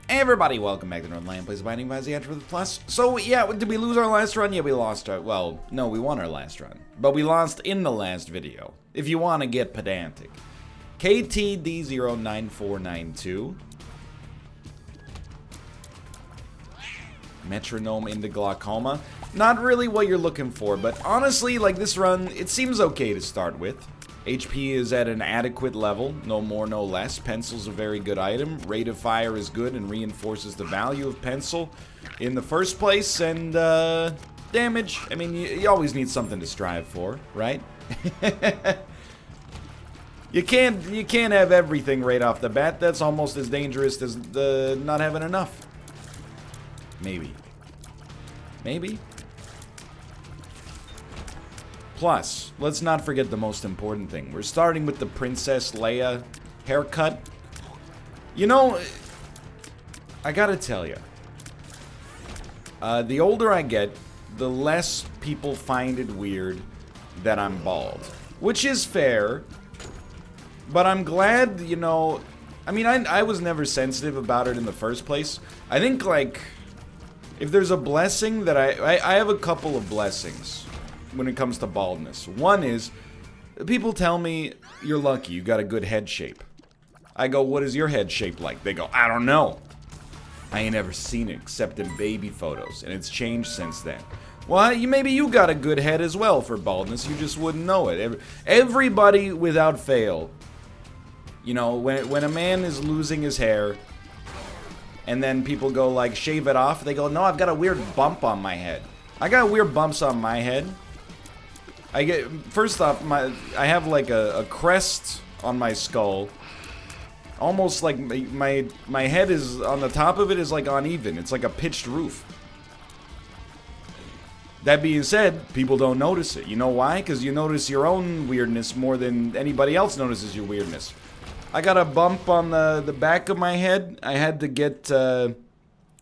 Hey everybody, welcome back to Northernlion, plays Binding by the AFTERBIRTH Plus. So yeah, did we lose our last run? Yeah, we lost our, well, no, we won our last run. But we lost in the last video, if you want to get pedantic. KTD09492. Metronome into glaucoma. Not really what you're looking for, but honestly, like this run, it seems okay to start with. HP is at an adequate level, no more, no less. Pencil's a very good item. Rate of fire is good and reinforces the value of pencil in the first place. And damage, I mean, you always need something to strive for, right? You can't have everything right off the bat. That's almost as dangerous as not having enough. Maybe. Maybe? Plus, let's not forget the most important thing. We're starting with the Princess Leia haircut. You know, I gotta tell you, the older I get, the less people find it weird that I'm bald. Which is fair, but I'm glad, you know, I mean, I was never sensitive about it in the first place. I think, like, if there's a blessing that I have a couple of blessings when it comes to baldness. One is, people tell me, you're lucky, you got a good head shape. I go, what is your head shape like? They go, I don't know. I ain't ever seen it except in baby photos, and it's changed since then. Well, maybe you got a good head as well for baldness, you just wouldn't know it. Everybody, without fail, you know, when a man is losing his hair, and then people go like, shave it off, they go, no, I've got a weird bump on my head. I got weird bumps on my head. First off, I have like a crest on my skull. Almost like my head is, on the top of it is like uneven. It's like a pitched roof. That being said, people don't notice it. You know why? Because you notice your own weirdness more than anybody else notices your weirdness. I got a bump on the back of my head. I had to get, this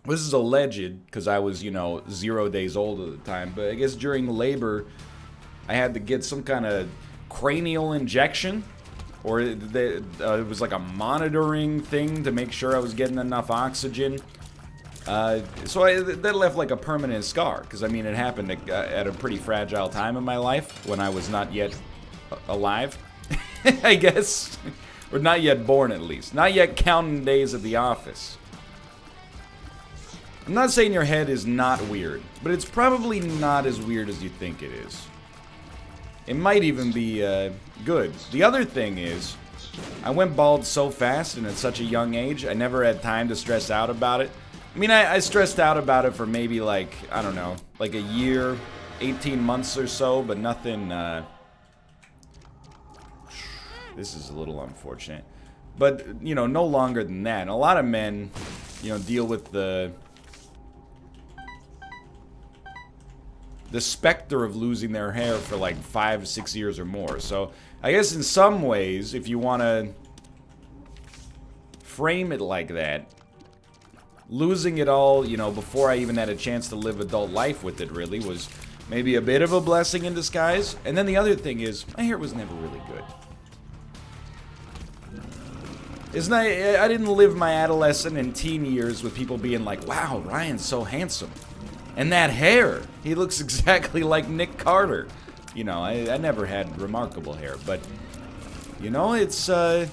is alleged, because I was, you know, 0 days old at the time. But I guess during labor, I had to get some kind of cranial injection, or it was like a monitoring thing to make sure I was getting enough oxygen. So that left like a permanent scar, because I mean it happened at a pretty fragile time in my life when I was not yet alive, I guess, or not yet born at least, not yet counting days at the office. I'm not saying your head is not weird, but it's probably not as weird as you think it is. It might even be good. The other thing is, I went bald so fast and at such a young age, I never had time to stress out about it. I mean, I stressed out about it for maybe like, I don't know, like a year, 18 months or so, but nothing, this is a little unfortunate. But, you know, no longer than that. And a lot of men, you know, deal with the specter of losing their hair for like 5, 6 years or more. So I guess in some ways, if you want to frame it like that, losing it all, you know, before I even had a chance to live adult life with it really was maybe a bit of a blessing in disguise. And then the other thing is, my hair was never really good. I didn't live my adolescent and teen years with people being like, wow, Ryan's so handsome. And that hair, he looks exactly like Nick Carter. You know, I never had remarkable hair, but, you know, it's, I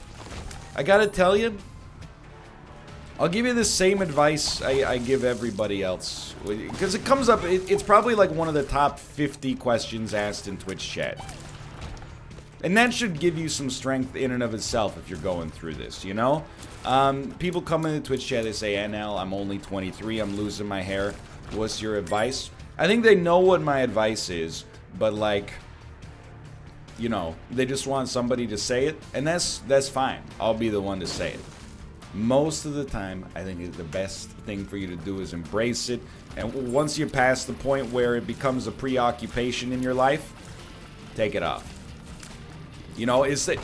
gotta tell you, I'll give you the same advice I give everybody else. Because it comes up, it's probably like one of the top 50 questions asked in Twitch chat. And that should give you some strength in and of itself if you're going through this, you know? People come into Twitch chat, they say, NL, I'm only 23, I'm losing my hair. What's your advice? I think they know what my advice is, but like, you know, they just want somebody to say it, and that's fine. I'll be the one to say it. Most of the time, I think the best thing for you to do is embrace it, and once you're past the point where it becomes a preoccupation in your life, take it off. You know, it's that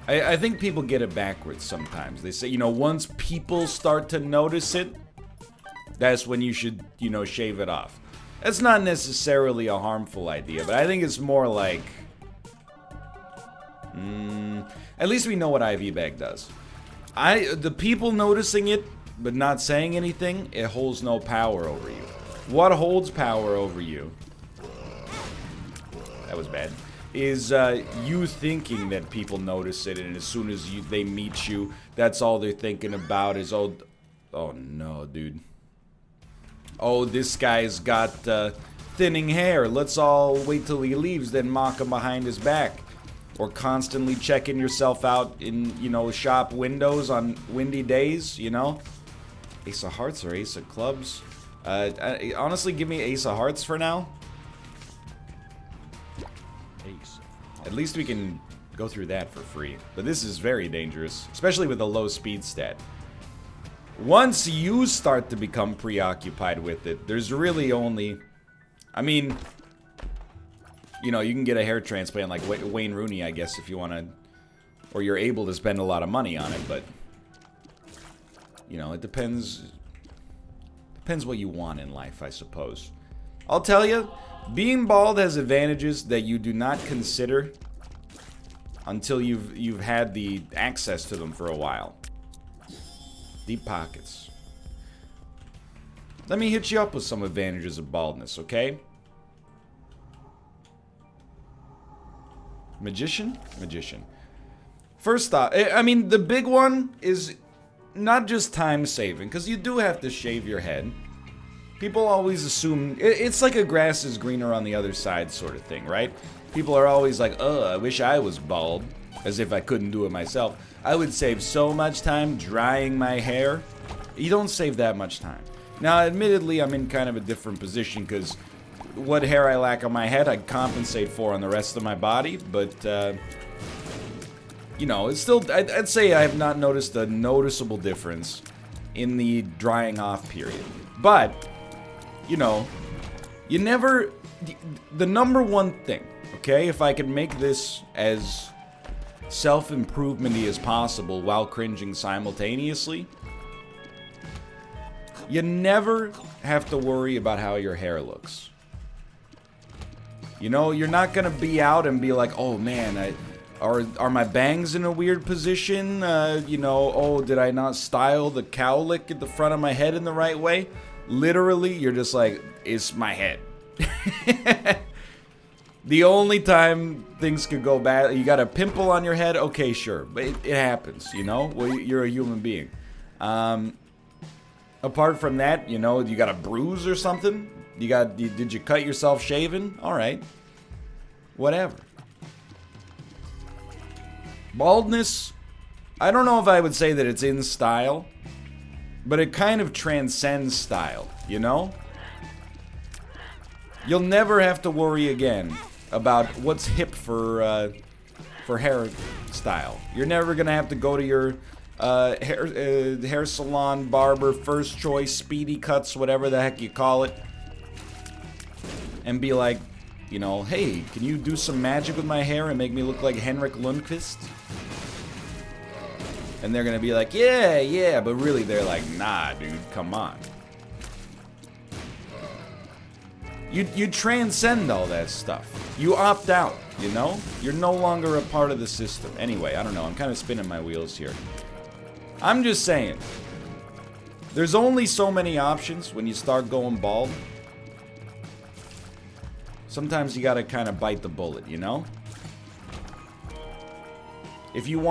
I think people get it backwards sometimes. They say, you know, once people start to notice it, that's when you should, you know, shave it off. That's not necessarily a harmful idea, but I think it's more like, at least we know what IV bag does. The people noticing it but not saying anything, it holds no power over you. What holds power over you, that was bad, is you thinking that people notice it, and as soon as they meet you, that's all they're thinking about is, oh no, dude. Oh, this guy's got thinning hair. Let's all wait till he leaves, then mock him behind his back. Or constantly checking yourself out in, you know, shop windows on windy days, you know? Ace of Hearts or Ace of Clubs? Honestly, give me Ace of Hearts for now. At least we can go through that for free. But this is very dangerous, especially with a low speed stat. Once you start to become preoccupied with it, there's really only... I mean, you know, you can get a hair transplant like Wayne Rooney, I guess, if you want to... Or you're able to spend a lot of money on it, but... You know, it depends... Depends what you want in life, I suppose. I'll tell you, being bald has advantages that you do not consider until you've had the access to them for a while. Deep pockets. Let me hit you up with some advantages of baldness, okay? Magician? Magician. First off, I mean, the big one is not just time saving, because you do have to shave your head. People always assume, it's like a grass is greener on the other side sort of thing, right? People are always like, I wish I was bald, as if I couldn't do it myself. I would save so much time drying my hair. You don't save that much time. Now, admittedly, I'm in kind of a different position, because what hair I lack on my head, I'd compensate for on the rest of my body, but, you know, it's still, I'd say I have not noticed a noticeable difference in the drying off period. But, you know, you never, the number one thing, okay, if I could make this as self-improvement-y as possible while cringing simultaneously, you never have to worry about how your hair looks. You know, you're not gonna be out and be like, oh man, are my bangs in a weird position? You know, oh, did I not style the cowlick at the front of my head in the right way? Literally, you're just like, it's my head. The only time things could go bad, you got a pimple on your head, okay, sure, but it happens, you know? Well, you're a human being. Apart from that, you know, you got a bruise or something? Did you cut yourself shaving? Alright. Whatever. Baldness, I don't know if I would say that it's in style, but it kind of transcends style, you know? You'll never have to worry again about what's hip for hairstyle. You're never gonna have to go to your hair salon, barber, first choice, speedy cuts, whatever the heck you call it, and be like, you know, hey, can you do some magic with my hair and make me look like Henrik Lundqvist? And they're gonna be like, yeah, but really they're like, nah, dude, come on. You transcend all that stuff. You opt out, you know? You're no longer a part of the system. Anyway, I don't know, I'm kind of spinning my wheels here. I'm just saying, there's only so many options when you start going bald. Sometimes you gotta kind of bite the bullet, you know? If you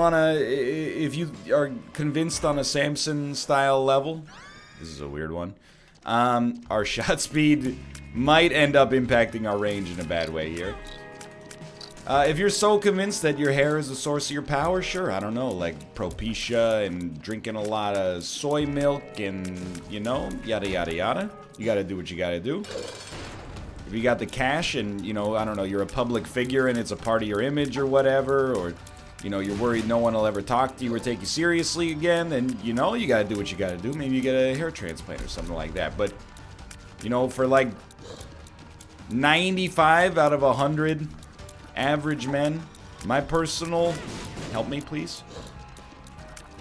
are convinced on a Samson-style level, this is a weird one, our shot speed might end up impacting our range in a bad way here. If you're so convinced that your hair is the source of your power, sure, I don't know, like Propecia and drinking a lot of soy milk and, you know, yada yada yada. You gotta do what you gotta do. If you got the cash and, you know, I don't know, you're a public figure and it's a part of your image or whatever, or, you know, you're worried no one will ever talk to you or take you seriously again, then, you know, you gotta do what you gotta do. Maybe you get a hair transplant or something like that. But, you know, for like 95 out of 100 average men, my personal, help me please,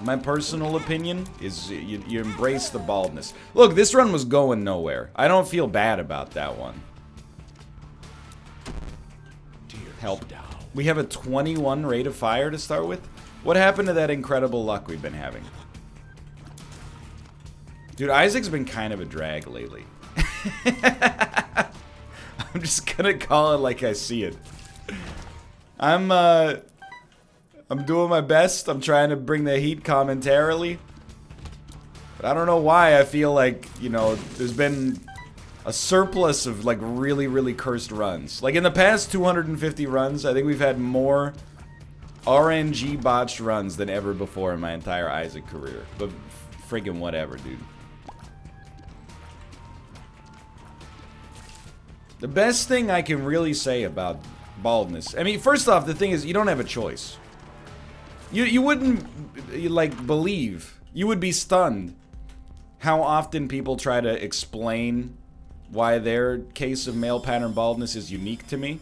my personal opinion is you embrace the baldness. Look, this run was going nowhere. I don't feel bad about that one. Help. We have a 21 rate of fire to start with. What happened to that incredible luck we've been having? Dude, Isaac's been kind of a drag lately. I'm just gonna call it like I see it. I'm doing my best. I'm trying to bring the heat commentarily. But I don't know why I feel like, you know, there's been a surplus of, like, really, really cursed runs. Like, in the past 250 runs, I think we've had more RNG botched runs than ever before in my entire Isaac career. But friggin' whatever, dude. The best thing I can really say about baldness... I mean, first off, the thing is, you don't have a choice. You wouldn't, like, believe. You would be stunned how often people try to explain why their case of male pattern baldness is unique to me.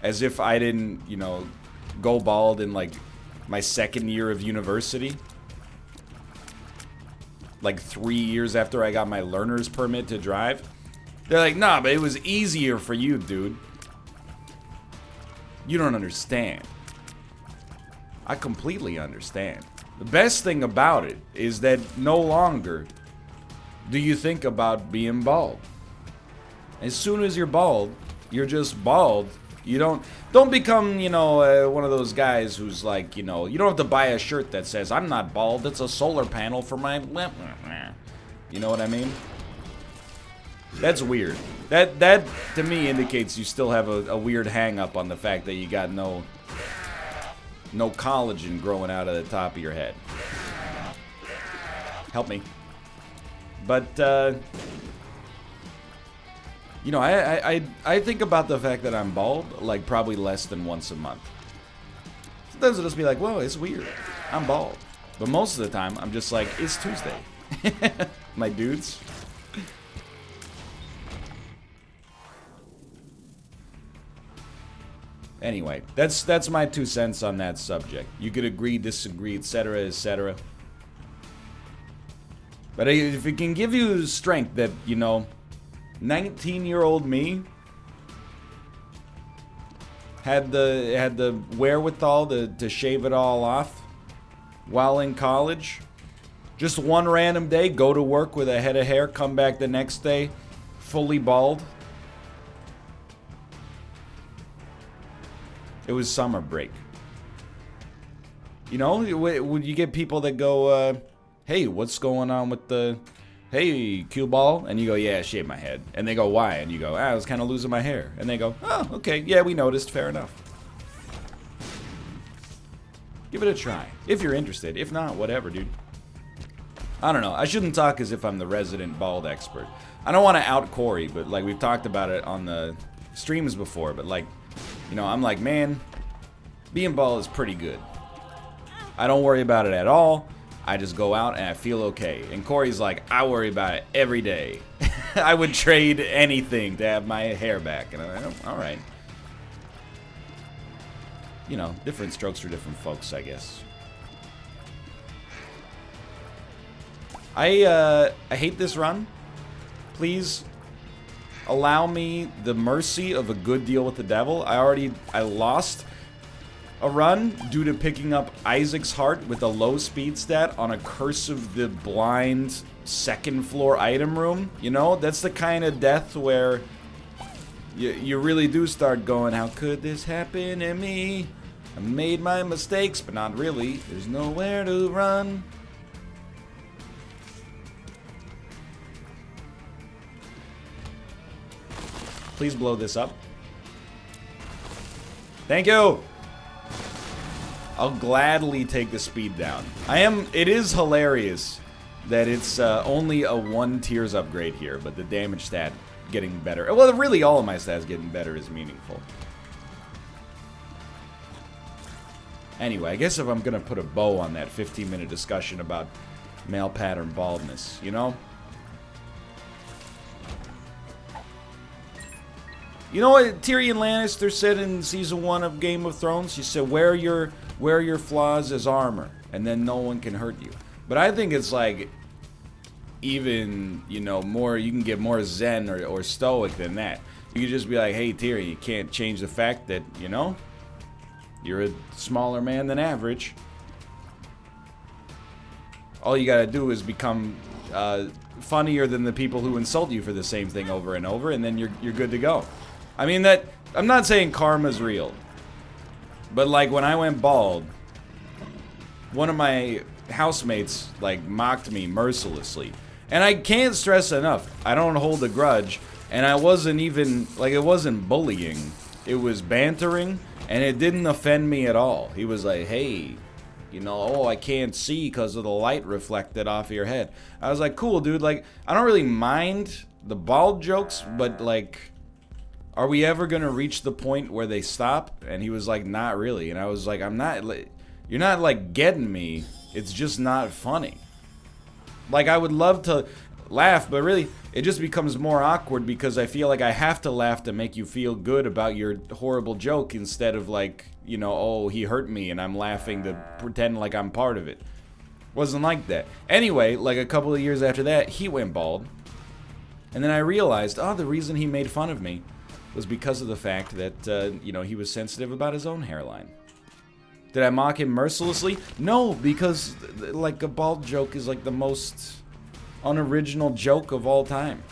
As if I didn't, you know, go bald in, like, my second year of university. Like, 3 years after I got my learner's permit to drive. They're like, nah, but it was easier for you, dude. You don't understand. I completely understand. The best thing about it is that no longer do you think about being bald. As soon as you're bald, you're just bald. You don't become, you know, one of those guys who's like, you know, you don't have to buy a shirt that says, I'm not bald, it's a solar panel for my lamp. You know what I mean? That's weird. That to me indicates you still have a weird hang up on the fact that you got no collagen growing out of the top of your head. Help me. But you know, I think about the fact that I'm bald like probably less than once a month. Sometimes I'll just be like, whoa, it's weird. I'm bald. But most of the time, I'm just like, it's Tuesday. My dudes. Anyway, that's my 2 cents on that subject. You could agree, disagree, etc., etc. But if it can give you strength that, you know, 19-year-old me had the wherewithal to shave it all off while in college. Just one random day, go to work with a head of hair, come back the next day, fully bald. It was summer break. You know, would you get people that go, hey, what's going on with the, hey, cue ball? And you go, yeah, I shaved my head. And they go, why? And you go, I was kind of losing my hair. And they go, oh, okay, yeah, we noticed, fair enough. Give it a try, if you're interested. If not, whatever, dude. I don't know, I shouldn't talk as if I'm the resident bald expert. I don't want to out Corey, but like we've talked about it on the streams before, but like, you know, I'm like, man, being bald is pretty good. I don't worry about it at all. I just go out and I feel okay. And Corey's like, I worry about it every day. I would trade anything to have my hair back. And I'm like, all right. You know, different strokes for different folks, I guess. I hate this run. Please allow me the mercy of a good deal with the devil. I lost a run due to picking up Isaac's heart with a low speed stat on a Curse of the Blind second floor item room. You know, that's the kind of death where you really do start going, how could this happen to me? I made my mistakes, but not really. There's nowhere to run. Please blow this up. Thank you. I'll gladly take the speed down. It is hilarious that it's only a 1 tiers upgrade here, but the damage stat getting better. Well, really all of my stats getting better is meaningful. Anyway, I guess if I'm gonna put a bow on that 15-minute discussion about male pattern baldness, you know? You know what Tyrion Lannister said in season 1 of Game of Thrones? He said, wear your flaws as armor, and then no one can hurt you. But I think it's like, even, you know, more, you can get more zen or stoic than that. You can just be like, hey Tyrion, you can't change the fact that, you know, you're a smaller man than average. All you gotta do is become funnier than the people who insult you for the same thing over and over, and then you're good to go. I mean, that I'm not saying karma's real, but like when I went bald, one of my housemates like mocked me mercilessly, and I can't stress enough, I don't hold a grudge, and I wasn't even like, it wasn't bullying, it was bantering, and it didn't offend me at all. He was like, hey, you know, oh, I can't see because of the light reflected off of your head. I was like, cool, dude. Like, I don't really mind the bald jokes, but, like, are we ever going to reach the point where they stop? And he was like, not really. And I was like, you're not, like, getting me. It's just not funny. Like, I would love to laugh, but really, it just becomes more awkward because I feel like I have to laugh to make you feel good about your horrible joke instead of, like, you know, oh, he hurt me and I'm laughing to pretend like I'm part of it. Wasn't like that. Anyway, like a couple of years after that, he went bald. And then I realized, oh, the reason he made fun of me was because of the fact that, you know, he was sensitive about his own hairline. Did I mock him mercilessly? No, because, like, a bald joke is, like, the most unoriginal joke of all time.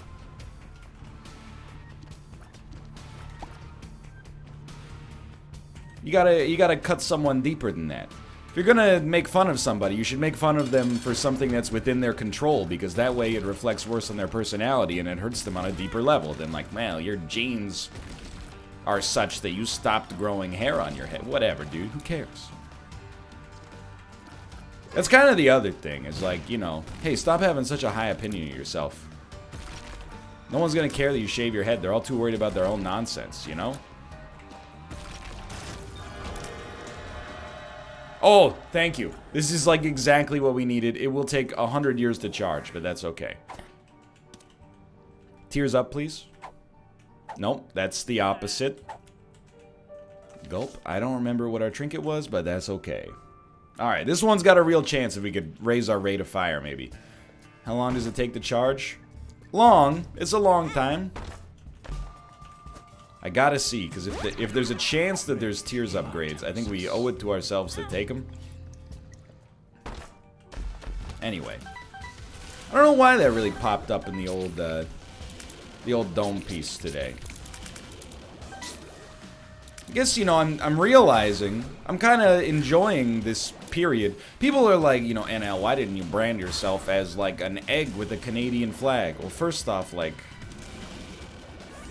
You gotta cut someone deeper than that. If you're gonna make fun of somebody, you should make fun of them for something that's within their control, because that way it reflects worse on their personality and it hurts them on a deeper level than like, well, your genes are such that you stopped growing hair on your head. Whatever, dude, who cares? That's kind of the other thing, is like, you know, hey, stop having such a high opinion of yourself. No one's gonna care that you shave your head. They're all too worried about their own nonsense, you know? Oh, thank you. This is like exactly what we needed. It will take 100 years to charge, but that's okay. Tears up, please. Nope, that's the opposite. Gulp. I don't remember what our trinket was, but that's okay. Alright, this one's got a real chance if we could raise our rate of fire, maybe. How long does it take to charge? Long. It's a long time. I gotta see, because if there's a chance that there's tiers upgrades, I think we owe it to ourselves to take them. Anyway. I don't know why that really popped up in the old dome piece today. I guess, you know, I'm realizing, I'm kind of enjoying this period. People are like, you know, NL, why didn't you brand yourself as, like, an egg with a Canadian flag? Well, first off, like,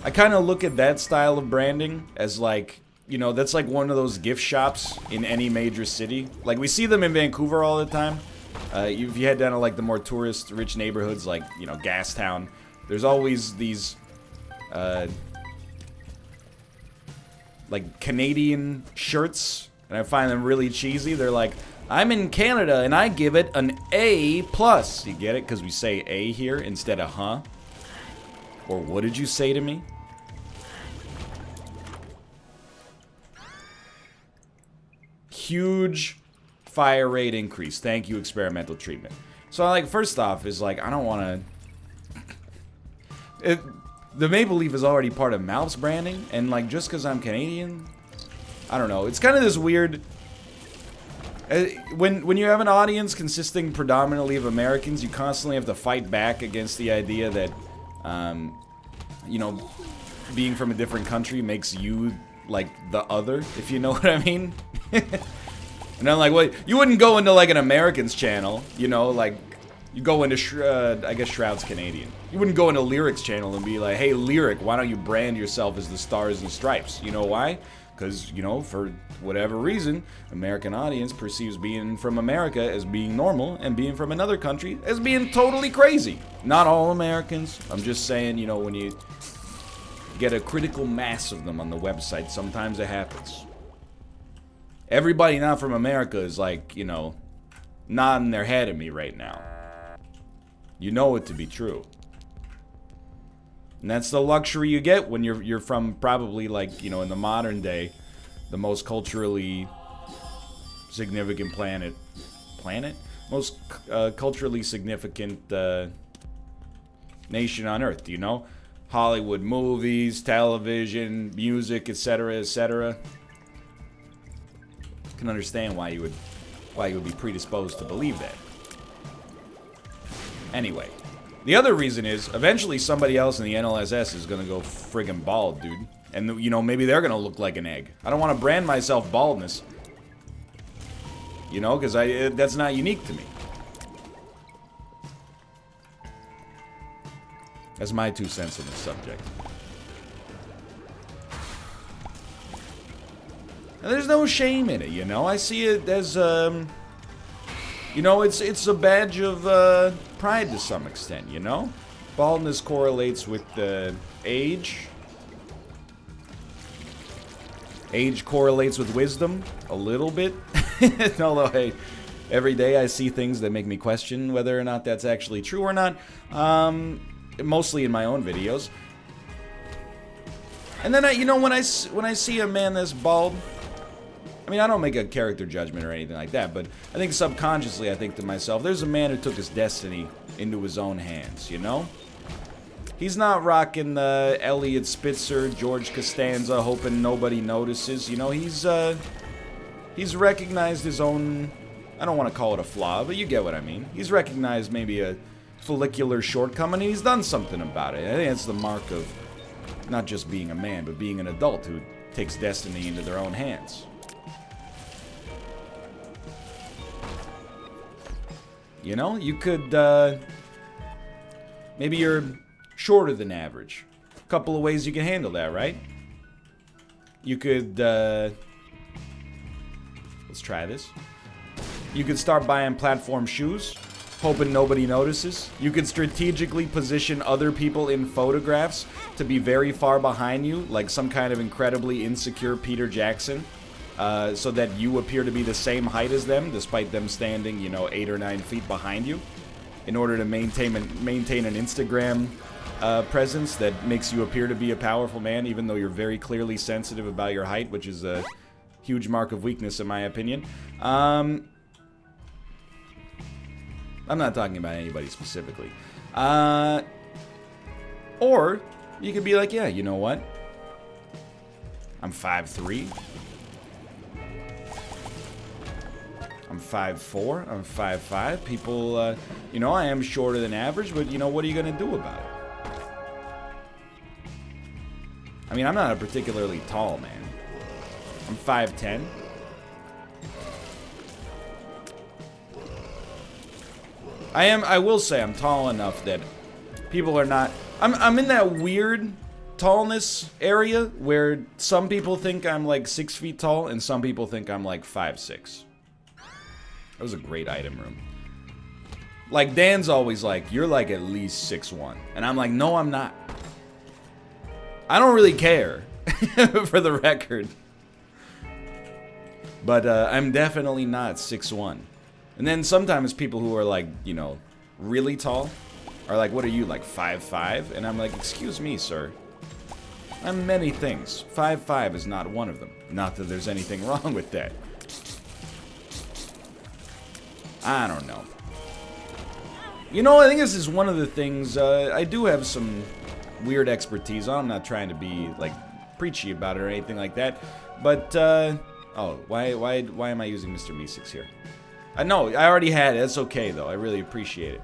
I kind of look at that style of branding as, like, you know, that's like one of those gift shops in any major city. Like, we see them in Vancouver all the time. If you head down to, like, the more tourist-rich neighborhoods, like, you know, Gastown, there's always these, like, Canadian shirts, and I find them really cheesy. They're like, I'm in Canada, and I give it an A+. You get it? Because we say A here instead of huh? Or what did you say to me? Huge fire rate increase. Thank you, experimental treatment. So, like, first off is, like, I don't want to... The Maple Leaf is already part of Malf's branding, and, like, just because I'm Canadian, I don't know. It's kind of this weird... When you have an audience consisting predominantly of Americans, you constantly have to fight back against the idea that, you know, being from a different country makes you, like, the other, if you know what I mean. And I'm like, well, you wouldn't go into, like, an American's channel, you know, like, you go into, I guess Shroud's Canadian. You wouldn't go into Lyric's channel and be like, hey, Lyric, why don't you brand yourself as the Stars and Stripes? You know why? Because, you know, for whatever reason, American audience perceives being from America as being normal and being from another country as being totally crazy. Not all Americans. I'm just saying, you know, when you get a critical mass of them on the website, sometimes it happens. Everybody not from America is like, you know, nodding their head at me right now. You know it to be true. And that's the luxury you get when you're from probably, like, you know, in the modern day, the most culturally significant planet? Most culturally significant nation on Earth, you know? Hollywood movies, television, music, etc., etc. Can understand why you would be predisposed to believe that. Anyway. The other reason is, eventually somebody else in the NLSS is gonna go friggin' bald, dude. And, you know, maybe they're gonna look like an egg. I don't want to brand myself baldness. You know, because that's not unique to me. That's my 2 cents on the subject. And there's no shame in it, you know? I see it as, you know, it's a badge of pride to some extent, you know? Baldness correlates with age. Age correlates with wisdom, a little bit. Although, hey, every day I see things that make me question whether or not that's actually true or not. Mostly in my own videos. And then, you know, when I see a man that's bald, I mean, I don't make a character judgment or anything like that, but I think subconsciously I think to myself, there's a man who took his destiny into his own hands, you know? He's not rocking the Elliot Spitzer, George Costanza, hoping nobody notices. You know, he's recognized his own, I don't want to call it a flaw, but you get what I mean. He's recognized maybe a follicular shortcoming, and he's done something about it. I think that's the mark of not just being a man, but being an adult who takes destiny into their own hands. You know, you could, maybe you're shorter than average. A couple of ways you can handle that, right? You could, let's try this. You could start buying platform shoes, hoping nobody notices. You could strategically position other people in photographs to be very far behind you, like some kind of incredibly insecure Peter Jackson, so that you appear to be the same height as them, despite them standing, you know, 8 or 9 feet behind you, in order to maintain an Instagram presence that makes you appear to be a powerful man, even though you're very clearly sensitive about your height, which is a huge mark of weakness in my opinion. I'm not talking about anybody specifically. Or you could be like, yeah, you know what? I'm 5'3". I'm 5'4". I'm 5'5". People, you know, I am shorter than average, but you know, what are you gonna do about it? I mean, I'm not a particularly tall man. I'm 5'10". I will say I'm tall enough that people are not... I'm in that weird tallness area where some people think I'm like 6 feet tall and some people think I'm like 5'6". That was a great item room. Like, Dan's always like, you're like at least 6'1". And I'm like, no, I'm not. I don't really care, for the record. But I'm definitely not 6'1". And then sometimes people who are like, you know, really tall are like, what are you, like 5'5"? And I'm like, excuse me, sir. I'm many things. 5'5" is not one of them. Not that there's anything wrong with that. I don't know. You know, I think this is one of the things I do have some weird expertise on. I'm not trying to be, like, preachy about it or anything like that. But, oh, why am I using Mr. Meeseeks here? No, I already had it. That's okay, though. I really appreciate it.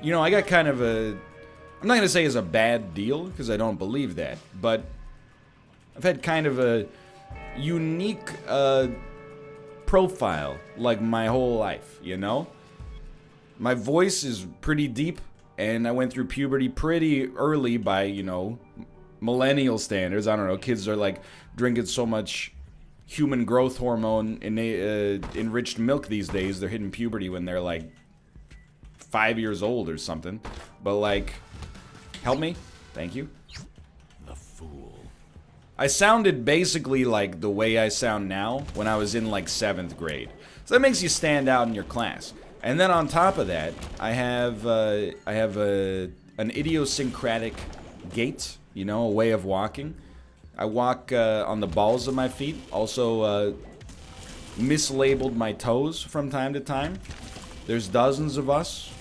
You know, I got kind of a... I'm not going to say it's a bad deal, because I don't believe that. But I've had kind of a unique profile, like, my whole life, you know? My voice is pretty deep, and I went through puberty pretty early by, you know, millennial standards. I don't know, kids are, like, drinking so much human growth hormone enriched milk these days. They're hitting puberty when they're, like, 5 years old or something. But, like, help me? Thank you. The fool. I sounded basically like the way I sound now when I was in, like, 7th grade. So that makes you stand out in your class. And then on top of that, I have an idiosyncratic gait, you know, a way of walking. I walk on the balls of my feet. Also, mislabeled my toes from time to time. There's dozens of us.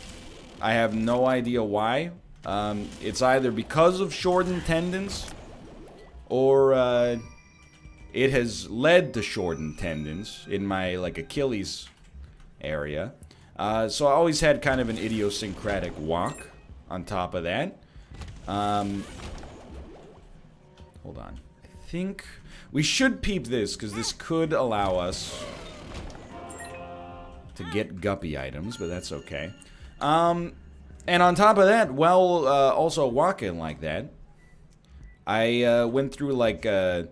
I have no idea why. It's either because of shortened tendons, or it has led to shortened tendons in my, like, Achilles area. So I always had kind of an idiosyncratic walk on top of that. Hold on. I think we should peep this, because this could allow us to get guppy items, but that's okay. And on top of that, while also walking like that, I went through like, I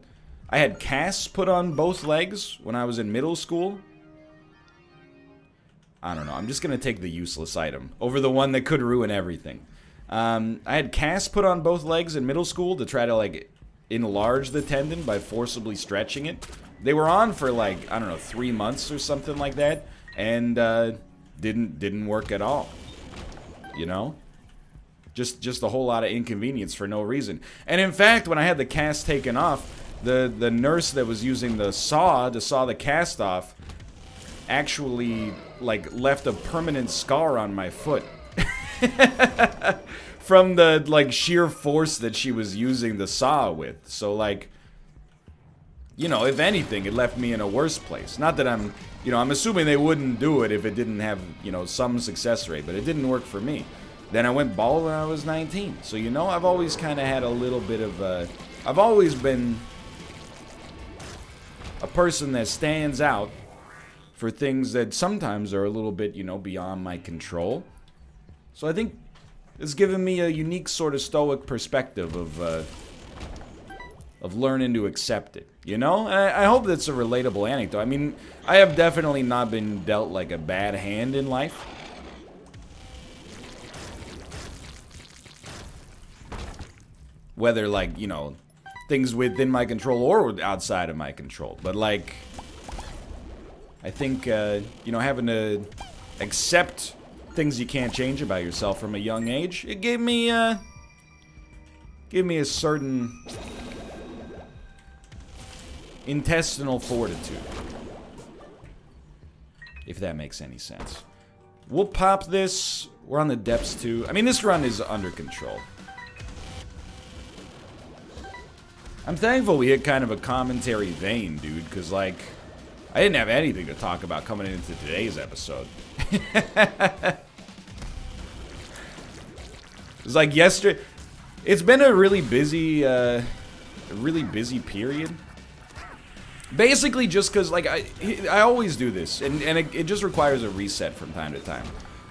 had casts put on both legs when I was in middle school. I don't know, I'm just gonna take the useless item over the one that could ruin everything. I had casts put on both legs in middle school to try to like enlarge the tendon by forcibly stretching it. They were on for like, I don't know, 3 months or something like that, and didn't work at all. You know? Just a whole lot of inconvenience for no reason. And in fact, when I had the cast taken off, the nurse that was using the saw to saw the cast off actually like left a permanent scar on my foot. From the like sheer force that she was using the saw with. So like, you know, if anything, it left me in a worse place. Not that I'm, you know, I'm assuming they wouldn't do it if it didn't have, you know, some success rate, but it didn't work for me. Then I went bald when I was 19. So, you know, I've always kind of had a little bit of I've always been a person that stands out for things that sometimes are a little bit, you know, beyond my control. So I think it's given me a unique sort of stoic perspective of learning to accept it, you know? And I hope that's a relatable anecdote. I mean, I have definitely not been dealt like a bad hand in life. Whether like, you know, things within my control or outside of my control. But like, I think, you know, having to accept things you can't change about yourself from a young age, it gave me a certain intestinal fortitude, if that makes any sense. We'll pop this. We're on the depths too. I mean, this run is under control. I'm thankful we hit kind of a commentary vein, dude, because like, I didn't have anything to talk about coming into today's episode. It's like yesterday. It's been a really busy period. Basically, just because like I always do this, and it just requires a reset from time to time.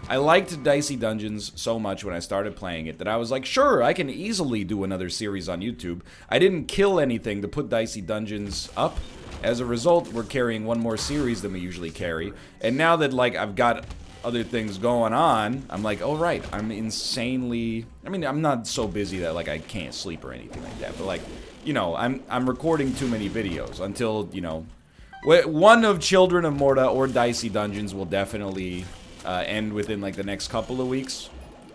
I liked Dicey Dungeons so much when I started playing it that I was like, sure, I can easily do another series on YouTube. I didn't kill anything to put Dicey Dungeons up. As a result, we're carrying one more series than we usually carry. And now that like I've got other things going on, I'm like, oh right, I'm insanely, I mean, I'm not so busy that like I can't sleep or anything like that, but like, you know, I'm recording too many videos until, you know, one of Children of Morta or Dicey Dungeons will definitely end within like the next couple of weeks.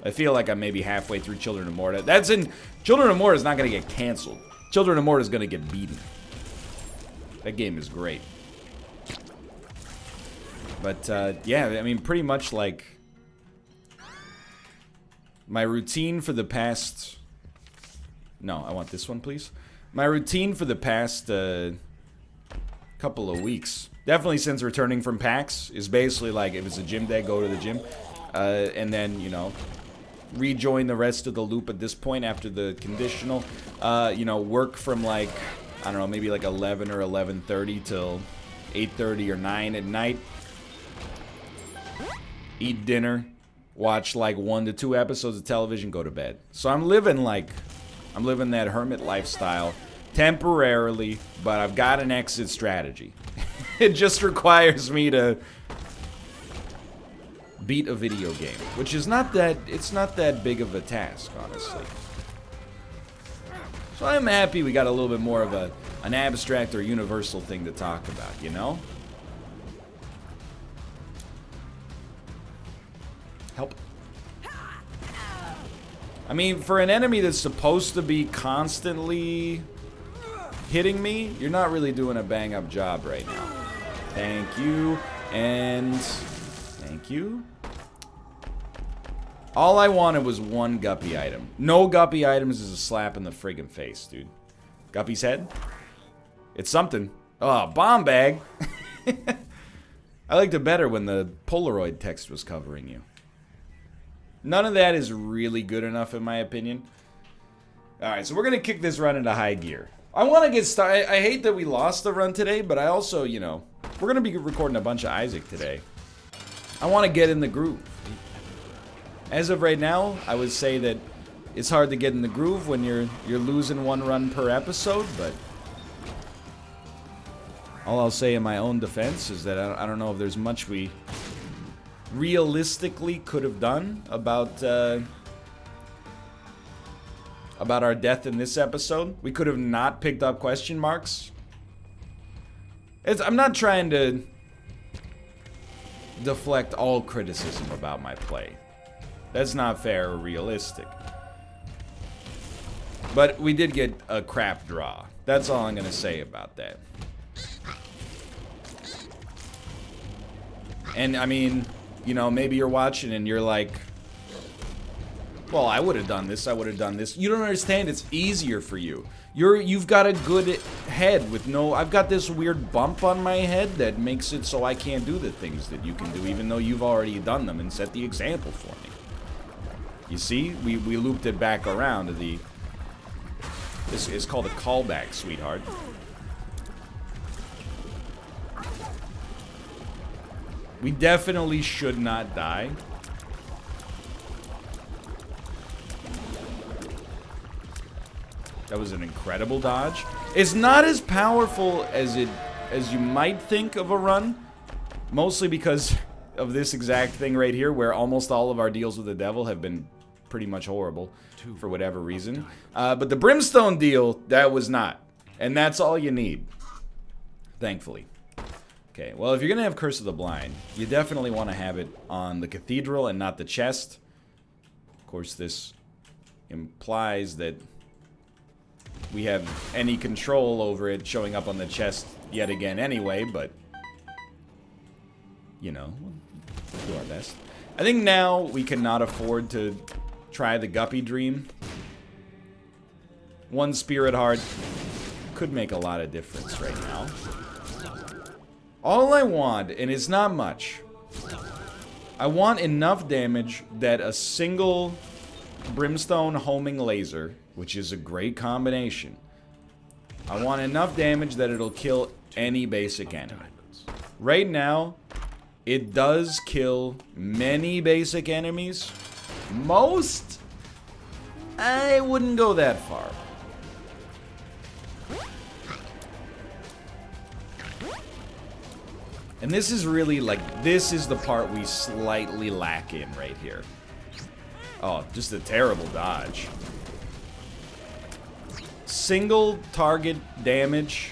I feel like I'm maybe halfway through Children of Morta. Children of Morta is not going to get canceled. Children of Morta is going to get beaten. That game is great. But, yeah, I mean, pretty much, like, my routine for the past... No, I want this one, please. My routine for the past, couple of weeks, definitely since returning from PAX, is basically, like, if it's a gym day, go to the gym. And then, you know, rejoin the rest of the loop at this point after the conditional. You know, work from, like... I don't know, maybe like 11 or 11:30 till 8:30 or 9 at night. Eat dinner, watch like 1 to 2 episodes of television, go to bed. So I'm living that hermit lifestyle temporarily, but I've got an exit strategy. It just requires me to beat a video game, which is not that big of a task, honestly. So I'm happy we got a little bit more of an abstract or universal thing to talk about, you know? Help. I mean, for an enemy that's supposed to be constantly hitting me, you're not really doing a bang-up job right now. Thank you, and thank you. All I wanted was one Guppy item. No Guppy items is a slap in the friggin' face, dude. Guppy's head? It's something. Oh, bomb bag. I liked it better when the Polaroid text was covering you. None of that is really good enough in my opinion. Alright, so we're going to kick this run into high gear. I want to get started. I hate that we lost the run today, but I also, you know, we're going to be recording a bunch of Isaac today. I want to get in the groove. As of right now, I would say that it's hard to get in the groove when you're losing one run per episode, but all I'll say in my own defense is that I don't know if there's much we realistically could have done about our death in this episode. We could have not picked up question marks. I'm not trying to deflect all criticism about my play. That's not fair or realistic. But we did get a crap draw. That's all I'm going to say about that. And, I mean, you know, maybe you're watching and you're like, well, I would have done this, I would have done this. You don't understand, it's easier for you. You've got a good head with no... I've got this weird bump on my head that makes it so I can't do the things that you can do, even though you've already done them and set the example for me. You see? We looped it back around to the... This is called a callback, sweetheart. We definitely should not die. That was an incredible dodge. It's not as powerful as you might think of a run. Mostly because of this exact thing right here, where almost all of our deals with the devil have been pretty much horrible for whatever reason. But the brimstone deal, that was not. And that's all you need. Thankfully. Okay, well, if you're going to have Curse of the Blind, you definitely want to have it on the cathedral and not the chest. Of course, this implies that we have any control over it showing up on the chest yet again anyway, but, you know, we'll do our best. I think now we cannot afford to try the Guppy Dream. One Spirit Heart could make a lot of difference right now. All I want, and it's not much, I want enough damage that a single Brimstone homing laser, which is a great combination, I want enough damage that it'll kill any basic enemy. Right now, it does kill many basic enemies. Most, I wouldn't go that far. And this is really, like, this is the part we slightly lack in right here. Oh, just a terrible dodge. Single target damage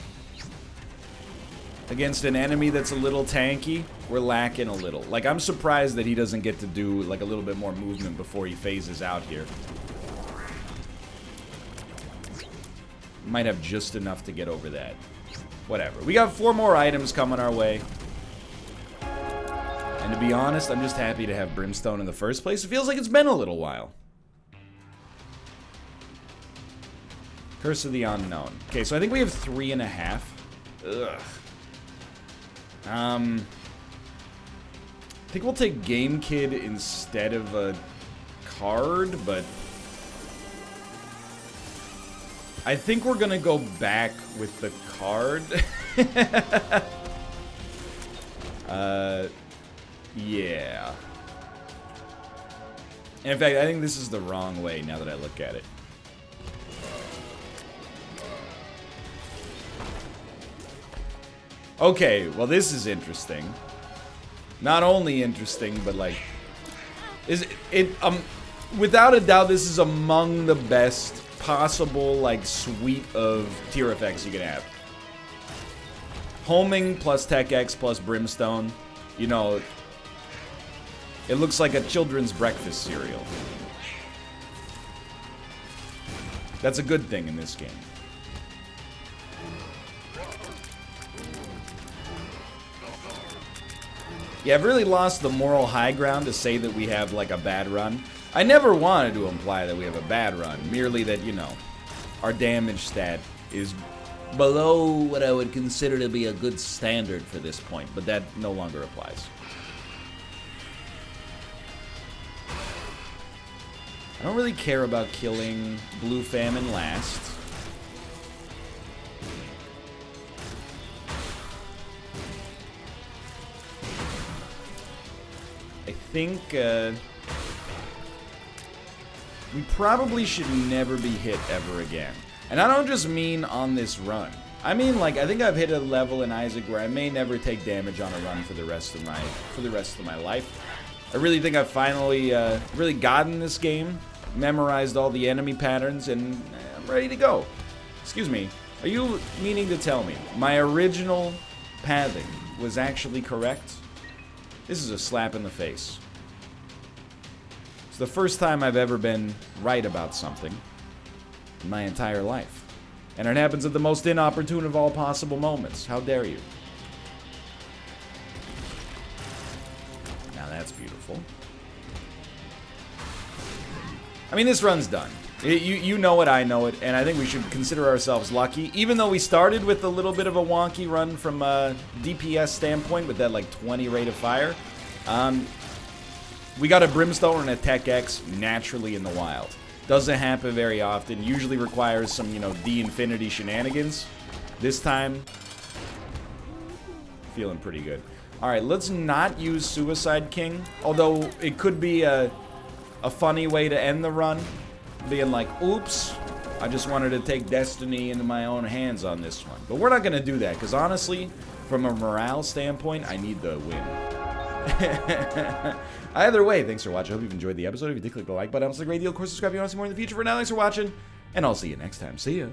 against an enemy that's a little tanky, we're lacking a little. Like, I'm surprised that he doesn't get to do, like, a little bit more movement before he phases out here. Might have just enough to get over that. Whatever. We got 4 more items coming our way. And to be honest, I'm just happy to have Brimstone in the first place. It feels like it's been a little while. Curse of the Unknown. Okay, so I think we have 3.5. Ugh. I think we'll take Game Kid instead of a card, but I think we're gonna go back with the card. Yeah. And in fact, I think this is the wrong way now that I look at it. Okay, well, this is interesting. Not only interesting, but like, without a doubt, this is among the best possible like suite of tier effects you can have. Homing plus Tech X plus Brimstone, you know. It looks like a children's breakfast cereal. That's a good thing in this game. Yeah, I've really lost the moral high ground to say that we have, like, a bad run. I never wanted to imply that we have a bad run, merely that, you know, our damage stat is below what I would consider to be a good standard for this point, but that no longer applies. I don't really care about killing Blue Famine last. I think we probably should never be hit ever again. And I don't just mean on this run. I mean, like, I think I've hit a level in Isaac where I may never take damage on a run for the rest of my life. I really think I've finally really gotten this game, memorized all the enemy patterns, and I'm ready to go. Excuse me, are you meaning to tell me my original pathing was actually correct? This is a slap in the face. It's the first time I've ever been right about something in my entire life. And it happens at the most inopportune of all possible moments. How dare you? Now that's beautiful. I mean, this run's done. You know it, I know it, and I think we should consider ourselves lucky. Even though we started with a little bit of a wonky run from a DPS standpoint with that, like, 20 rate of fire, we got a Brimstone and a Tech X naturally in the wild. Doesn't happen very often. Usually requires some, you know, D-Infinity shenanigans. This time, feeling pretty good. Alright, let's not use Suicide King, although it could be a funny way to end the run. Being like, oops, I just wanted to take destiny into my own hands on this one. But we're not going to do that, because honestly, from a morale standpoint, I need the win. Either way, thanks for watching. I hope you've enjoyed the episode. If you did, click the like button. It's a great deal. Of course, subscribe if you want to see more in the future. For now, thanks for watching, and I'll see you next time. See ya.